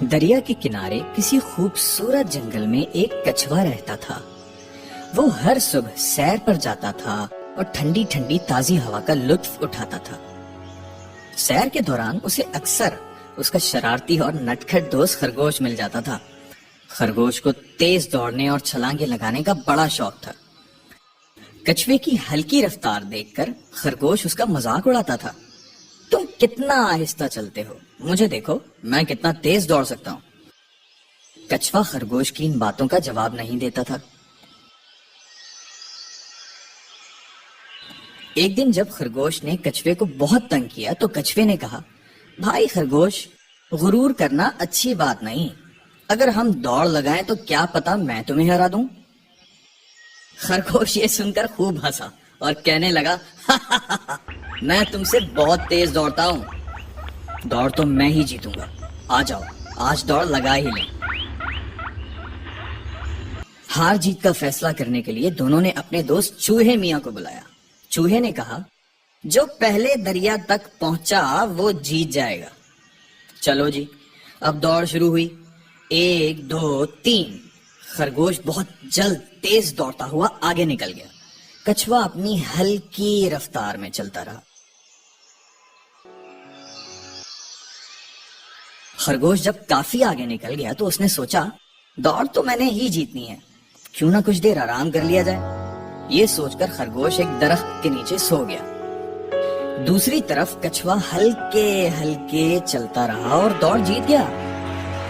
دریا کے کنارے کسی خوبصورت جنگل میں ایک کچھوا رہتا تھا۔ وہ ہر صبح سیر پر جاتا تھا اور ٹھنڈی ٹھنڈی تازی ہوا کا لطف اٹھاتا تھا۔ سیر کے دوران اسے اکثر اس کا شرارتی اور نٹکھٹ دوست خرگوش مل جاتا تھا۔ خرگوش کو تیز دوڑنے اور چھلانگیں لگانے کا بڑا شوق تھا۔ کچھوے کی ہلکی رفتار دیکھ کر خرگوش اس کا مذاق اڑاتا تھا۔ تم کتنا آہستہ چلتے ہو، مجھے دیکھو میں کتنا تیز دوڑ سکتا ہوں۔ کچھوا خرگوش کی ان باتوں کا جواب نہیں دیتا تھا۔ ایک دن جب خرگوش نے کچھوے کو بہت تنگ کیا تو کچھوے نے کہا، بھائی خرگوش، غرور کرنا اچھی بات نہیں، اگر ہم دوڑ لگائیں تو کیا پتا میں تمہیں ہرا دوں۔ خرگوش یہ سن کر خوب ہنسا اور کہنے لگا، میں تم سے بہت تیز دوڑتا ہوں، دوڑ تو میں ہی جیتوں گا، آ جاؤ آج دوڑ لگا ہی لیں۔ ہار جیت کا فیصلہ کرنے کے لیے دونوں نے اپنے دوست چوہے میاں کو بلایا۔ چوہے نے کہا، جو پہلے دریا تک پہنچا وہ جیت جائے گا۔ چلو جی، اب دوڑ شروع ہوئی۔ 1 2 3۔ خرگوش بہت جلد تیز دوڑتا ہوا آگے نکل گیا۔ کچھوا اپنی ہلکی رفتار میں چلتا رہا۔ خرگوش جب کافی آگے نکل گیا تو اس نے سوچا، دوڑ تو میں نے ہی جیتنی ہے، کیوں نہ کچھ دیر آرام کر لیا جائے۔ یہ سوچ کر خرگوش ایک درخت کے نیچے سو گیا۔ دوسری طرف کچھوا ہلکے ہلکے چلتا رہا اور دوڑ جیت گیا۔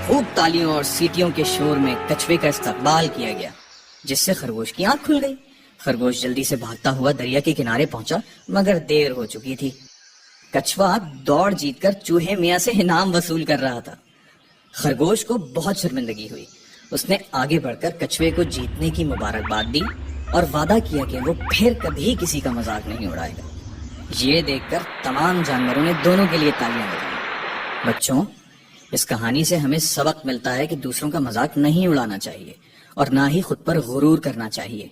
خوب تالیوں اور سیٹیوں کے شور میں کچھوے کا استقبال کیا گیا، جس سے خرگوش کی آنکھ کھل گئی۔ خرگوش جلدی سے بھاگتا ہوا دریا کے کنارے پہنچا، مگر دیر ہو چکی تھی۔ کچھوا دوڑ جیت کر چوہے میاں سے انعام وصول کر رہا تھا۔ خرگوش کو بہت شرمندگی ہوئی۔ اس نے آگے بڑھ کر کچھوے کو جیتنے کی مبارکباد دی اور وعدہ کیا کہ وہ پھر کبھی کسی کا مذاق نہیں اڑائے گا۔ یہ دیکھ کر تمام جانوروں نے دونوں کے لیے تالیاں بجائیں۔ بچوں، اس کہانی سے ہمیں سبق ملتا ہے کہ دوسروں کا مذاق نہیں اڑانا چاہیے اور نہ ہی خود پر غرور کرنا چاہیے۔